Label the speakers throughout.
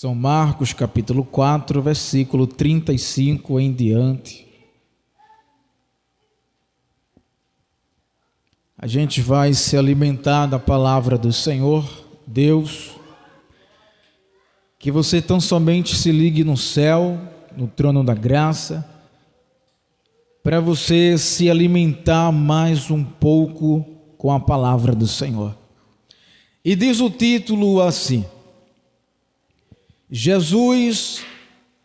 Speaker 1: São Marcos capítulo 4, versículo 35 em diante. A gente vai se alimentar da palavra do Senhor, Deus. Que você tão somente se ligue no céu, no trono da graça, para você se alimentar mais um pouco com a palavra do Senhor. E diz o título assim: Jesus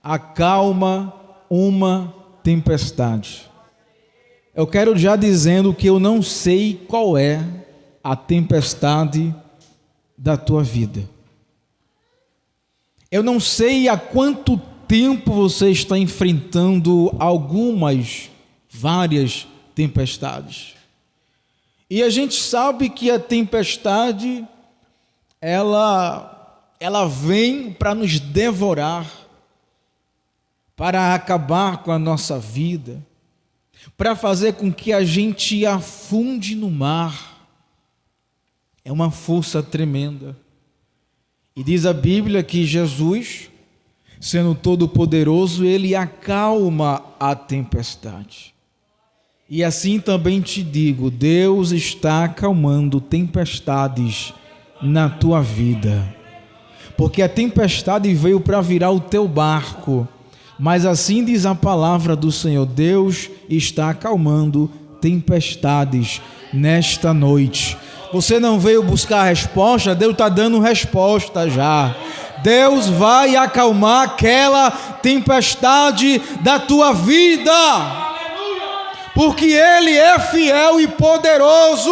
Speaker 1: acalma uma tempestade. Eu quero já dizendo que eu não sei qual é a tempestade da tua vida. Eu não sei há quanto tempo você está enfrentando várias tempestades. E a gente sabe que a tempestade, ela vem para nos devorar, para acabar com a nossa vida, para fazer com que a gente afunde no mar. É uma força tremenda. E diz a Bíblia que Jesus, sendo todo-poderoso, ele acalma a tempestade. E assim também te digo, Deus está acalmando tempestades na tua vida. Porque a tempestade veio para virar o teu barco. Mas assim diz a palavra do Senhor, Deus está acalmando tempestades nesta noite. Você não veio buscar a resposta, Deus está dando resposta já. Deus vai acalmar aquela tempestade da tua vida. Porque Ele é fiel e poderoso.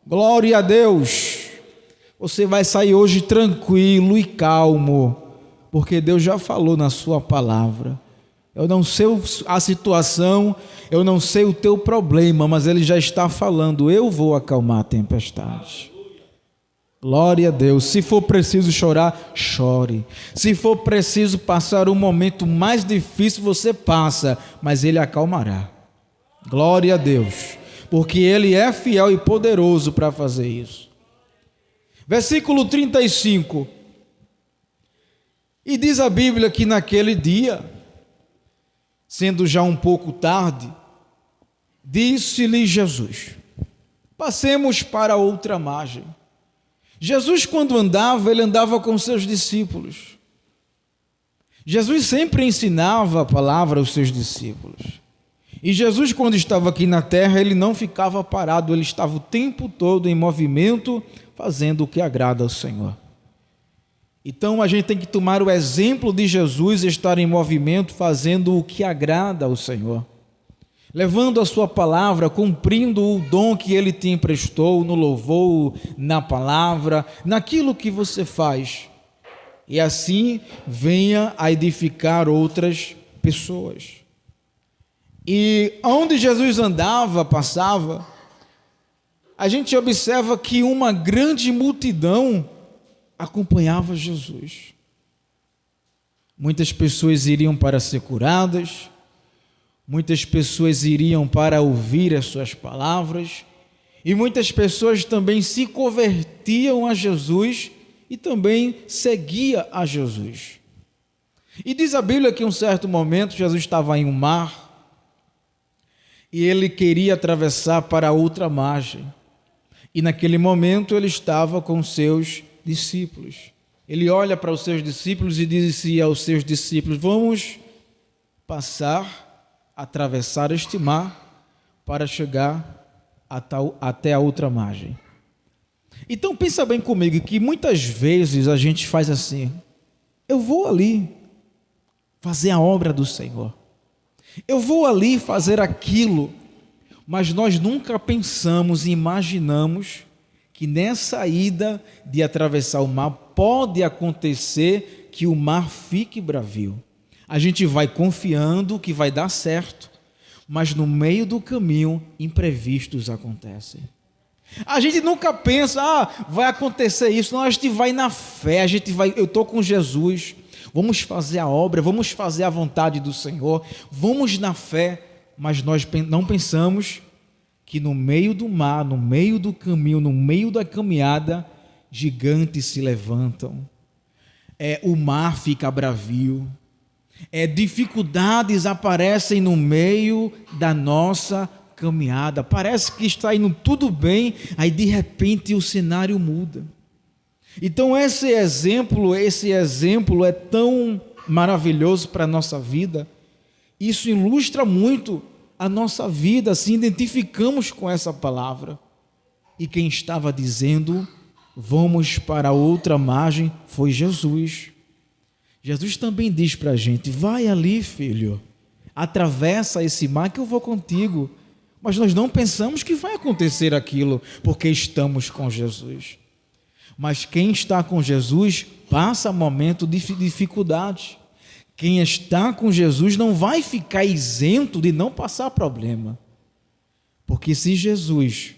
Speaker 1: Glória a Deus. Você vai sair hoje tranquilo e calmo, porque Deus já falou na sua palavra. Eu não sei a situação, eu não sei o teu problema, mas Ele já está falando, eu vou acalmar a tempestade. Glória a Deus. Se for preciso chorar, chore. Se for preciso passar um momento mais difícil, você passa, mas Ele acalmará. Glória a Deus, porque Ele é fiel e poderoso para fazer isso. Versículo 35. E diz a Bíblia que naquele dia, sendo já um pouco tarde, disse-lhe Jesus: passemos para outra margem. Jesus, quando andava, ele andava com seus discípulos. Jesus sempre ensinava a palavra aos seus discípulos. E Jesus, quando estava aqui na terra, ele não ficava parado, ele estava o tempo todo em movimento, fazendo o que agrada ao Senhor. Então a gente tem que tomar o exemplo de Jesus, estar em movimento, fazendo o que agrada ao Senhor, levando a sua palavra, cumprindo o dom que Ele te emprestou no louvor, na palavra, naquilo que você faz, e assim venha a edificar outras pessoas. E onde Jesus andava, passava, a gente observa que uma grande multidão acompanhava Jesus. Muitas pessoas iriam para ser curadas, muitas pessoas iriam para ouvir as suas palavras, e muitas pessoas também se convertiam a Jesus e também seguia a Jesus. E diz a Bíblia que em um certo momento Jesus estava em um mar e ele queria atravessar para outra margem. E naquele momento ele estava com seus discípulos. Ele olha para os seus discípulos e disse aos seus discípulos: vamos atravessar este mar para chegar até a outra margem. Então pensa bem comigo que muitas vezes a gente faz assim: eu vou ali fazer a obra do Senhor, eu vou ali fazer aquilo, mas nós nunca pensamos e imaginamos que nessa ida de atravessar o mar pode acontecer que o mar fique bravio. A gente vai confiando que vai dar certo, mas no meio do caminho imprevistos acontecem. A gente nunca pensa, vai acontecer isso. Não, a gente vai na fé, eu estou com Jesus, vamos fazer a obra, vamos fazer a vontade do Senhor, vamos na fé, mas nós não pensamos que no meio do mar, no meio do caminho, no meio da caminhada, gigantes se levantam. o mar fica bravio, dificuldades aparecem no meio da nossa caminhada. Parece que está indo tudo bem, aí de repente o cenário muda. Então esse exemplo é tão maravilhoso para a nossa vida. Isso ilustra muito a nossa vida, se identificamos com essa palavra. E quem estava dizendo, vamos para outra margem, foi Jesus. Jesus também diz para a gente, vai ali, filho, atravessa esse mar que eu vou contigo. Mas nós não pensamos que vai acontecer aquilo, porque estamos com Jesus. Mas quem está com Jesus passa momento de dificuldade. Quem está com Jesus não vai ficar isento de não passar problema. Porque se Jesus,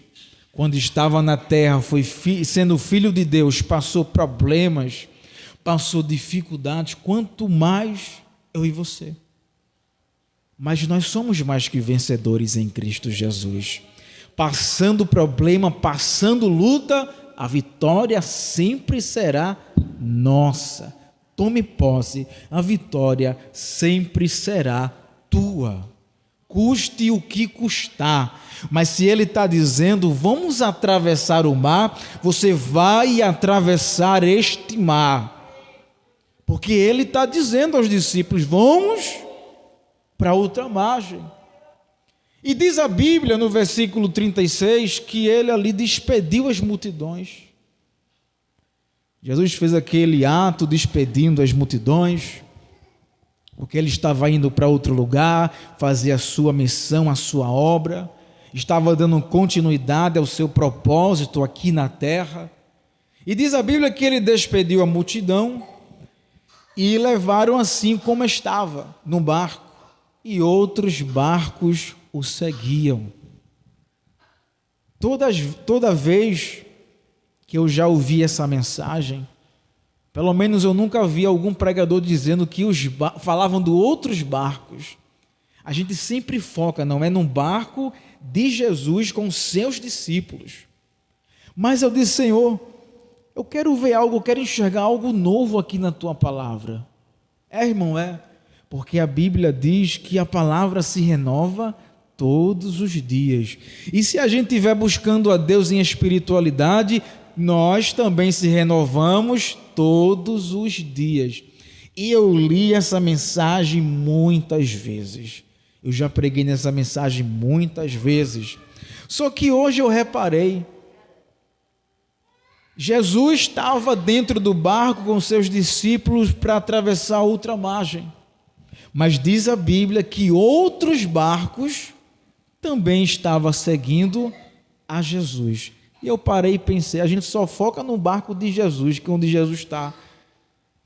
Speaker 1: quando estava na terra, sendo filho de Deus, passou problemas, passou dificuldades, quanto mais eu e você. Mas nós somos mais que vencedores em Cristo Jesus. Passando problema, passando luta, a vitória sempre será nossa. Tome posse, a vitória sempre será tua. Custe o que custar. Mas se ele está dizendo, vamos atravessar o mar, você vai atravessar este mar. Porque ele está dizendo aos discípulos, vamos para outra margem. E diz a Bíblia no versículo 36 que ele ali despediu as multidões. Jesus fez aquele ato despedindo as multidões, porque ele estava indo para outro lugar, fazer a sua missão, a sua obra, estava dando continuidade ao seu propósito aqui na terra. E diz a Bíblia que ele despediu a multidão e levaram assim como estava, no barco, e outros barcos o seguiam. Toda vez que eu já ouvi essa mensagem, pelo menos eu nunca vi algum pregador dizendo que falavam de outros barcos. A gente sempre foca, não é num barco de Jesus com seus discípulos. Mas eu disse, Senhor, eu quero ver algo, eu quero enxergar algo novo aqui na tua palavra. Irmão, porque a Bíblia diz que a palavra se renova todos os dias. E se a gente estiver buscando a Deus em espiritualidade, nós também se renovamos todos os dias. E eu li essa mensagem muitas vezes. Eu já preguei nessa mensagem muitas vezes. Só que hoje eu reparei, Jesus estava dentro do barco com seus discípulos para atravessar outra margem. Mas diz a Bíblia que outros barcos também estavam seguindo a Jesus. E eu parei e pensei, a gente só foca no barco de Jesus, que é onde Jesus está.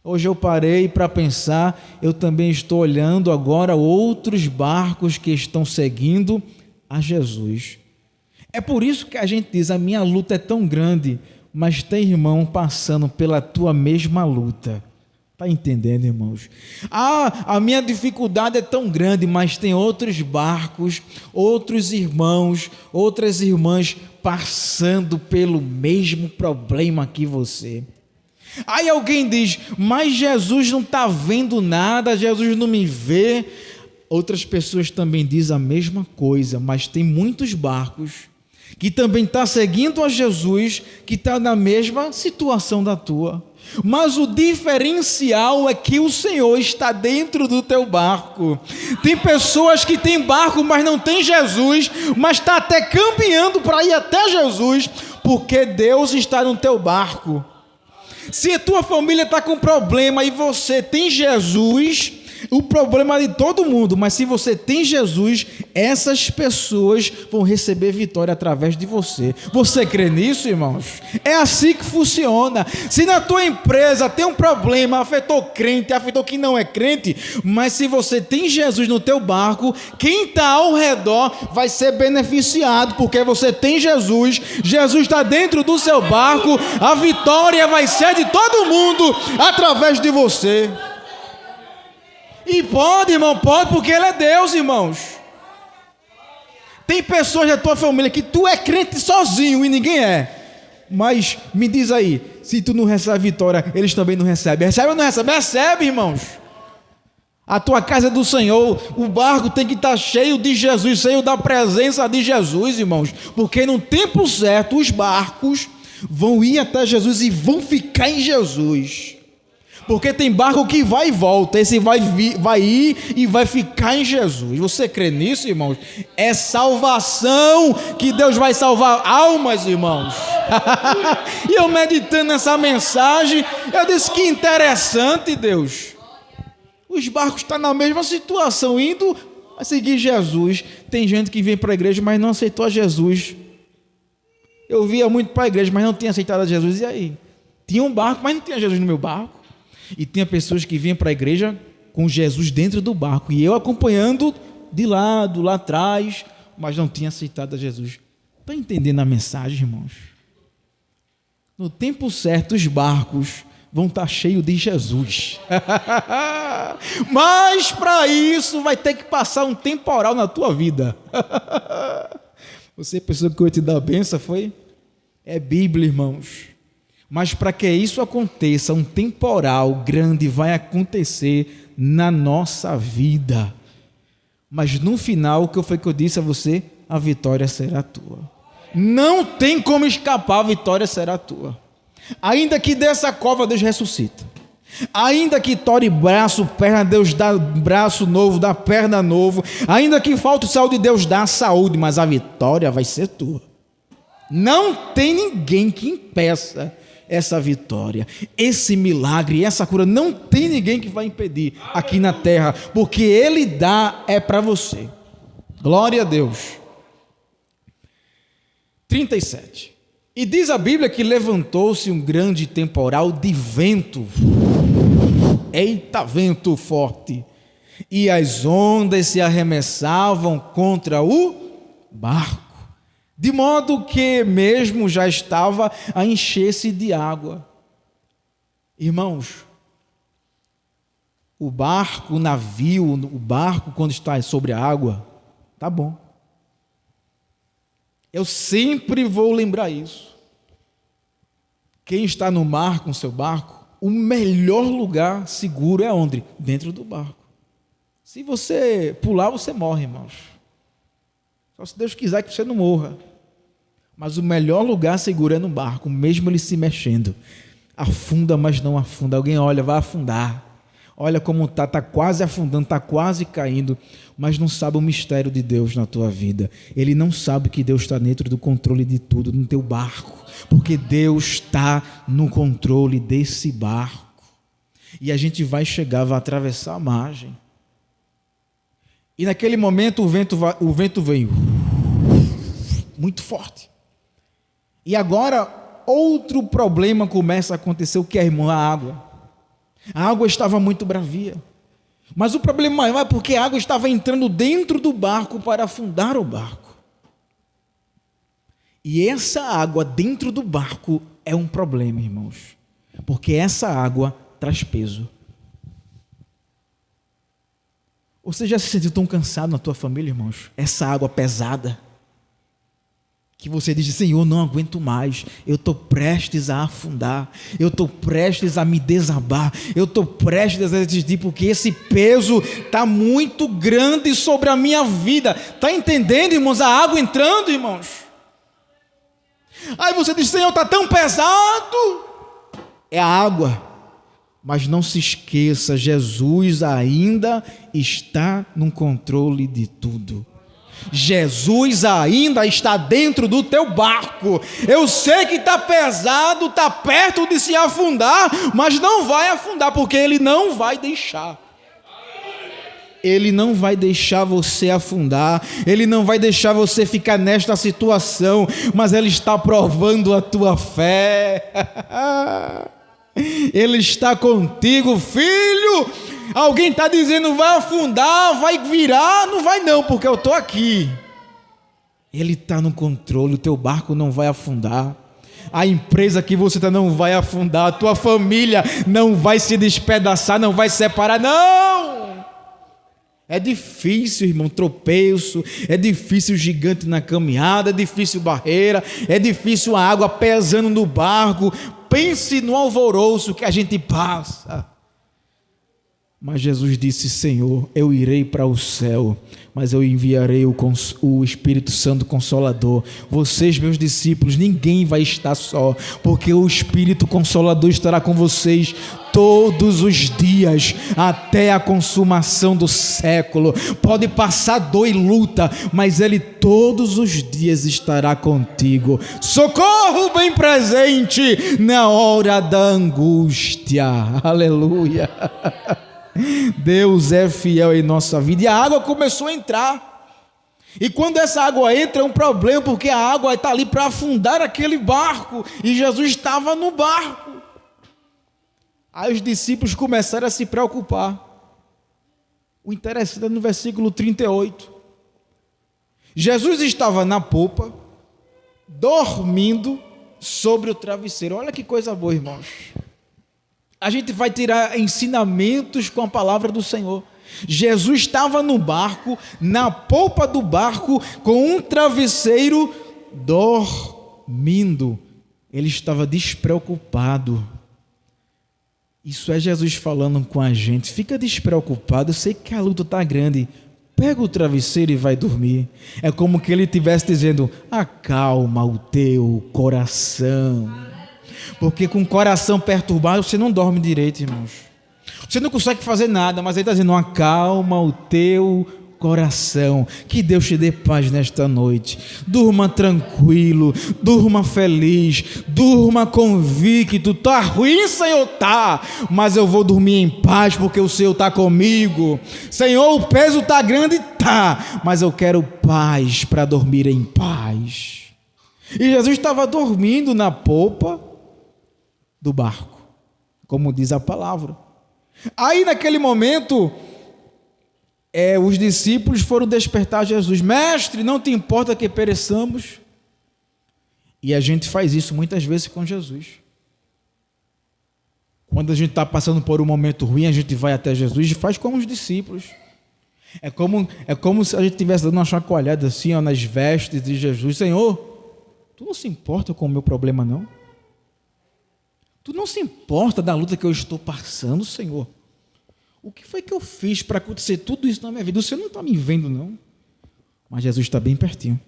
Speaker 1: Hoje eu parei para pensar, eu também estou olhando agora outros barcos que estão seguindo a Jesus. É por isso que a gente diz, a minha luta é tão grande, mas tem irmão passando pela tua mesma luta. Está entendendo, irmãos? A minha dificuldade é tão grande, mas tem outros barcos, outros irmãos, outras irmãs passando pelo mesmo problema que você. Aí alguém diz, mas Jesus não está vendo nada, Jesus não me vê. Outras pessoas também dizem a mesma coisa, mas tem muitos barcos que também estão seguindo a Jesus, que está na mesma situação da tua. Mas o diferencial é que o Senhor está dentro do teu barco. Tem pessoas que têm barco, mas não tem Jesus, mas está até caminhando para ir até Jesus, porque Deus está no teu barco. Se a tua família está com problema e você tem Jesus, o problema é de todo mundo, mas se você tem Jesus, essas pessoas vão receber vitória através de você. Você crê nisso, irmãos? É assim que funciona. Se na tua empresa tem um problema, afetou crente, afetou quem não é crente, mas se você tem Jesus no teu barco, quem está ao redor vai ser beneficiado, porque você tem Jesus, Jesus está dentro do seu barco, a vitória vai ser de todo mundo através de você. E pode, irmão, pode, porque Ele é Deus, irmãos. Tem pessoas da tua família que tu é crente sozinho e ninguém é. Mas me diz aí, se tu não recebe a vitória, eles também não recebem. Recebe ou não recebe? Recebe, irmãos. A tua casa é do Senhor, o barco tem que estar cheio de Jesus, cheio da presença de Jesus, irmãos, porque no tempo certo os barcos vão ir até Jesus e vão ficar em Jesus, porque tem barco que vai e volta, esse vai ir e vai ficar em Jesus. Você crê nisso, irmãos? É salvação, que Deus vai salvar almas, irmãos. E eu meditando nessa mensagem, eu disse, que interessante, Deus. Os barcos estão na mesma situação, indo a seguir Jesus. Tem gente que vem para a igreja, mas não aceitou a Jesus. Eu via muito para a igreja, mas não tinha aceitado a Jesus. E aí? Tinha um barco, mas não tinha Jesus no meu barco. E tinha pessoas que vinham para a igreja com Jesus dentro do barco. E eu acompanhando de lado, lá atrás, mas não tinha aceitado a Jesus. Está entendendo a mensagem, irmãos? No tempo certo, os barcos vão estar cheios de Jesus. Mas para isso vai ter que passar um temporal na tua vida. Você pensou que eu ia te dar a benção, foi? É Bíblia, irmãos. Mas para que isso aconteça, um temporal grande vai acontecer na nossa vida. Mas no final, o que foi que eu disse a você? A vitória será tua. Não tem como escapar, a vitória será tua. Ainda que dessa cova Deus ressuscita, ainda que tore braço, perna, Deus dá braço novo, dá perna novo, ainda que falte saúde, Deus dá saúde, mas a vitória vai ser tua. Não tem ninguém que impeça essa vitória, esse milagre, essa cura, não tem ninguém que vai impedir aqui na terra, porque Ele dá, é para você. Glória a Deus. 37. E diz a Bíblia que levantou-se um grande temporal de vento. Eita, vento forte. E as ondas se arremessavam contra o barco, de modo que mesmo já estava a encher-se de água. Irmãos, o barco, o navio, o barco quando está sobre a água, tá bom. Eu sempre vou lembrar isso. Quem está no mar com seu barco, o melhor lugar seguro é onde? Dentro do barco. Se você pular, você morre, irmãos. Só se Deus quiser que você não morra. Mas o melhor lugar seguro é no barco, mesmo ele se mexendo. Afunda, mas não afunda. Alguém olha, vai afundar. Olha como está quase afundando, está quase caindo, mas não sabe o mistério de Deus na tua vida. Ele não sabe que Deus está dentro do controle de tudo no teu barco, porque Deus está no controle desse barco. E a gente vai chegar, vai atravessar a margem. E naquele momento o vento veio muito forte. E agora outro problema começa a acontecer, o que é, irmão? A água. A água estava muito bravia. Mas o problema maior é porque a água estava entrando dentro do barco para afundar o barco. E essa água dentro do barco é um problema, irmãos. Porque essa água traz peso. Você já se sentiu tão cansado na tua família, irmãos? Essa água pesada, que você diz, Senhor, não aguento mais, eu estou prestes a afundar, eu estou prestes a me desabar, eu estou prestes a desistir, porque esse peso está muito grande sobre a minha vida. Está entendendo, irmãos? A água entrando, irmãos. Aí você diz, Senhor, está tão pesado. É a água. Mas não se esqueça, Jesus ainda está no controle de tudo. Jesus ainda está dentro do teu barco. Eu sei que está pesado, está perto de se afundar, mas não vai afundar, porque Ele não vai deixar. Ele não vai deixar você afundar, Ele não vai deixar você ficar nesta situação, mas Ele está provando a tua fé. Ele está contigo, filho. Alguém está dizendo, vai afundar, vai virar, não vai não, porque eu estou aqui. Ele está no controle, o teu barco não vai afundar. A empresa que você está não vai afundar, a tua família não vai se despedaçar, não vai se separar, não. É difícil, irmão, tropeço, é difícil gigante na caminhada, é difícil barreira, é difícil a água pesando no barco, pense no alvoroço que a gente passa. Mas Jesus disse: Senhor, eu irei para o céu, mas eu enviarei o Espírito Santo Consolador. Vocês, meus discípulos, ninguém vai estar só, porque o Espírito Consolador estará com vocês todos os dias, até a consumação do século. Pode passar dor e luta, mas Ele todos os dias estará contigo. Socorro bem presente na hora da angústia. Aleluia. Deus é fiel em nossa vida. E a água começou a entrar. E quando essa água entra é um problema, porque a água está ali para afundar aquele barco. E Jesus estava no barco. Aí os discípulos começaram a se preocupar. O interessante é no versículo 38. Jesus estava na popa, dormindo sobre o travesseiro. Olha que coisa boa, irmãos. A gente vai tirar ensinamentos com a palavra do Senhor. Jesus estava no barco, na polpa do barco, com um travesseiro, dormindo. Ele estava despreocupado. Isso é Jesus falando com a gente. Fica despreocupado, eu sei que a luta está grande. Pega o travesseiro e vai dormir. É como que ele estivesse dizendo: acalma o teu coração. Porque com o coração perturbado você não dorme direito, irmãos. Você não consegue fazer nada, mas ele está dizendo: acalma o teu coração. Que Deus te dê paz nesta noite. Durma tranquilo, durma feliz, durma convicto. Está ruim, Senhor? Tá, mas eu vou dormir em paz porque o Senhor está comigo. Senhor, o peso está grande? Tá, mas eu quero paz para dormir em paz. E Jesus estava dormindo na polpa do barco, como diz a palavra. Aí naquele momento, os discípulos foram despertar Jesus: mestre, não te importa que pereçamos? E a gente faz isso muitas vezes com Jesus. Quando a gente está passando por um momento ruim, a gente vai até Jesus e faz como os discípulos. É como se a gente estivesse dando uma chacoalhada assim, ó, nas vestes de Jesus: Senhor, tu não se importa com o meu problema, não? Tu não se importa da luta que eu estou passando, Senhor? O que foi que eu fiz para acontecer tudo isso na minha vida? Você não está me vendo, não? Mas Jesus está bem pertinho.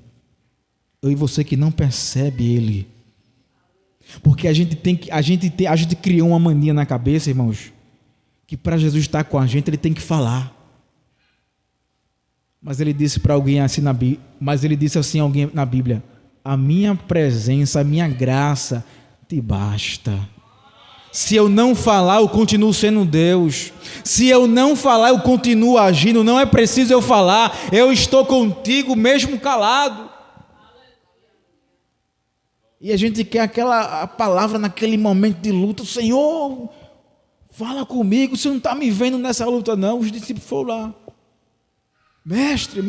Speaker 1: Eu e você que não percebe Ele. Porque a gente criou uma mania na cabeça, irmãos, que para Jesus estar com a gente, Ele tem que falar. Mas Ele disse para alguém assim na Bíblia, alguém na Bíblia: a minha presença, a minha graça te basta. Se eu não falar, eu continuo sendo Deus. Se eu não falar, eu continuo agindo. Não é preciso eu falar, eu estou contigo mesmo calado. E a gente quer a palavra naquele momento de luta: Senhor, fala comigo, você não está me vendo nessa luta não. Os discípulos foram lá: mestre,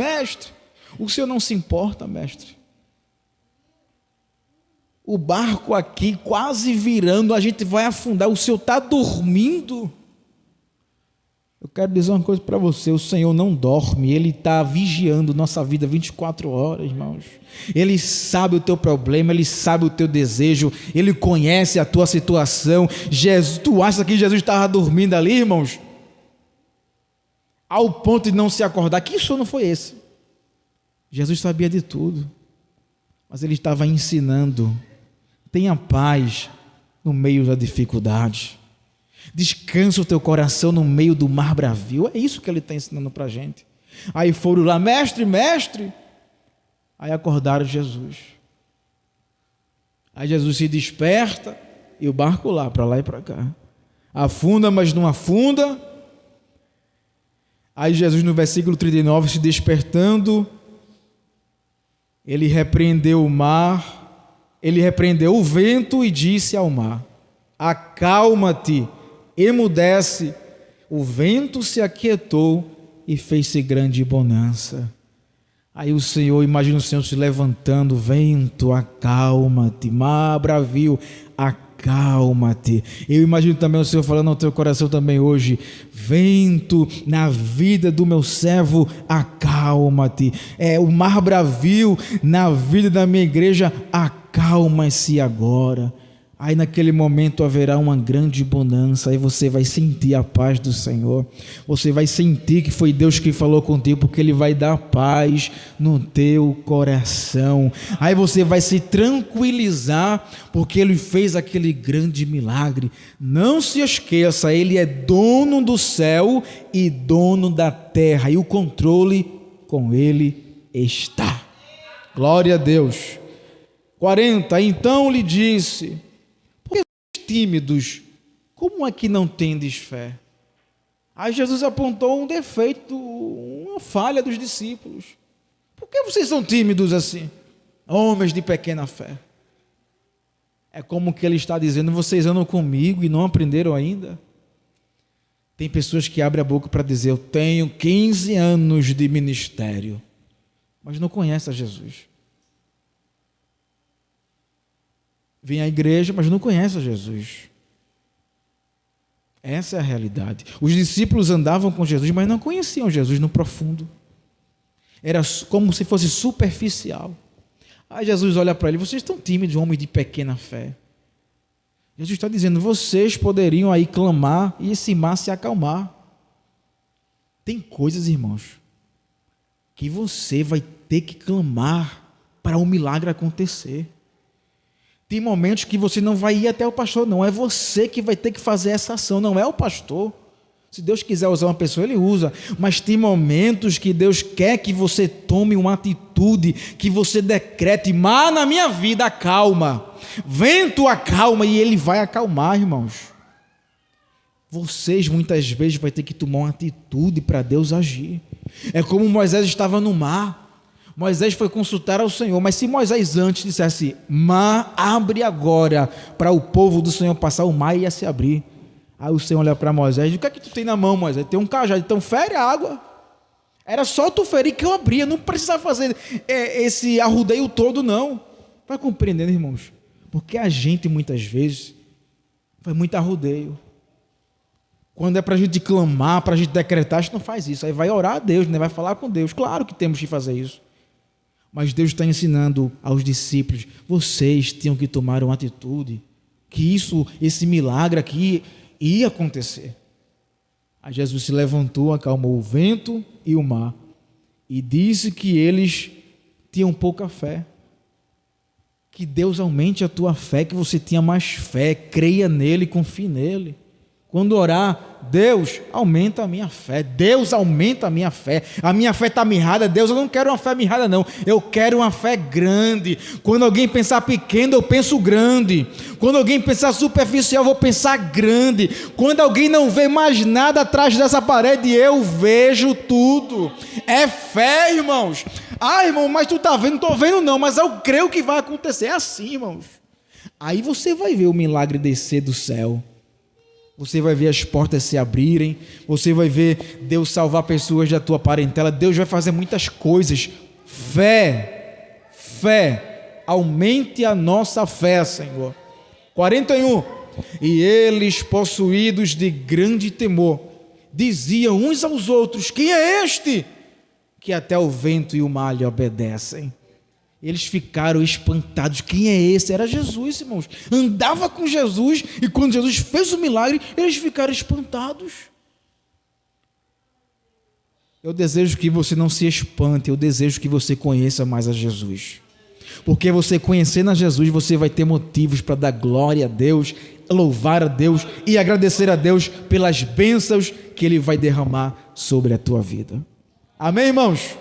Speaker 1: o Senhor não se importa, mestre? O barco aqui quase virando, a gente vai afundar, o Senhor está dormindo. Eu quero dizer uma coisa para você: o Senhor não dorme, Ele está vigiando nossa vida 24 horas, irmãos. Ele sabe o teu problema, Ele sabe o teu desejo, Ele conhece a tua situação. Tu acha que Jesus estava dormindo ali, irmãos? Ao ponto de não se acordar? Que sono foi esse? Jesus sabia de tudo, mas Ele estava ensinando. Tenha paz no meio da dificuldade. Descansa o teu coração no meio do mar bravio. É isso que Ele está ensinando para a gente. Aí foram lá: mestre. Aí acordaram Jesus. Aí Jesus se desperta e o barco lá e para cá. Afunda, mas não afunda. Aí Jesus, no versículo 39, se despertando, Ele repreendeu o mar. Ele repreendeu o vento e disse ao mar: acalma-te, emudece. O vento se aquietou e fez-se grande bonança. Aí o Senhor, imagina o Senhor se levantando: vento, acalma-te, mar bravio, acalma-te. Eu imagino também o Senhor falando ao teu coração também hoje: vento, na vida do meu servo, acalma-te. O mar bravio na vida da minha igreja, acalma-se agora. Aí naquele momento haverá uma grande bonança, aí você vai sentir a paz do Senhor, você vai sentir que foi Deus que falou contigo, porque Ele vai dar paz no teu coração, aí você vai se tranquilizar, porque Ele fez aquele grande milagre. Não se esqueça, Ele é dono do céu e dono da terra, e o controle com Ele está. Glória a Deus. 40, então lhe disse: tímidos, como é que não tendes fé? Aí Jesus apontou um defeito, uma falha dos discípulos. Por que vocês são tímidos assim? Homens de pequena fé. É como que ele está dizendo: vocês andam comigo e não aprenderam ainda? Tem pessoas que abrem a boca para dizer: eu tenho 15 anos de ministério, mas não conhecem a Jesus. Vem à igreja, mas não conhece a Jesus. Essa é a realidade. Os discípulos andavam com Jesus, mas não conheciam Jesus no profundo. Era como se fosse superficial. Aí Jesus olha para ele: vocês estão tímidos, homens de pequena fé. Jesus está dizendo: vocês poderiam aí clamar e esse mar se acalmar. Tem coisas, irmãos, que você vai ter que clamar para o milagre acontecer. Tem momentos que você não vai ir até o pastor, não. É você que vai ter que fazer essa ação, não é o pastor. Se Deus quiser usar uma pessoa, Ele usa. Mas tem momentos que Deus quer que você tome uma atitude, que você decrete: mar na minha vida, acalma. Vento, acalma. E Ele vai acalmar, irmãos. Vocês muitas vezes vão ter que tomar uma atitude para Deus agir. É como Moisés estava no mar. Moisés foi consultar ao Senhor, mas se Moisés antes dissesse: mar, abre agora, para o povo do Senhor passar, o mar ia se abrir. Aí o Senhor olha para Moisés e diz: o que é que tu tem na mão, Moisés? Tem um cajado, então fere a água. Era só tu ferir que eu abria, não precisava fazer esse arrudeio todo, não. Vai compreendendo, irmãos? Porque a gente muitas vezes faz muito arrudeio. Quando é para a gente clamar, para a gente decretar, a gente não faz isso. Aí vai orar a Deus, né? Vai falar com Deus. Claro que temos que fazer isso. Mas Deus está ensinando aos discípulos: vocês tinham que tomar uma atitude, que esse milagre aqui ia acontecer. Aí Jesus se levantou, acalmou o vento e o mar, e disse que eles tinham pouca fé. Que Deus aumente a tua fé, que você tenha mais fé, creia nele, confie nele. Quando orar: Deus, aumenta a minha fé. Deus, aumenta a minha fé. A minha fé está mirrada. Deus, eu não quero uma fé mirrada, não. Eu quero uma fé grande. Quando alguém pensar pequeno, eu penso grande. Quando alguém pensar superficial, eu vou pensar grande. Quando alguém não vê mais nada atrás dessa parede, eu vejo tudo. É fé, irmãos. Ah, irmão, mas tu está vendo? Não estou vendo, não. Mas eu creio que vai acontecer. É assim, irmãos. Aí você vai ver o milagre descer do céu. Você vai ver as portas se abrirem, você vai ver Deus salvar pessoas da tua parentela, Deus vai fazer muitas coisas. Fé, aumente a nossa fé, Senhor. 41, e eles, possuídos de grande temor, diziam uns aos outros: quem é este que até o vento e o mar lhe obedecem? Eles ficaram espantados. Quem é esse? Era Jesus, irmãos. Andava com Jesus, e quando Jesus fez o milagre, eles ficaram espantados. Eu desejo que você não se espante, eu desejo que você conheça mais a Jesus. Porque você conhecendo a Jesus, você vai ter motivos para dar glória a Deus, louvar a Deus e agradecer a Deus pelas bênçãos que Ele vai derramar sobre a tua vida. Amém, irmãos?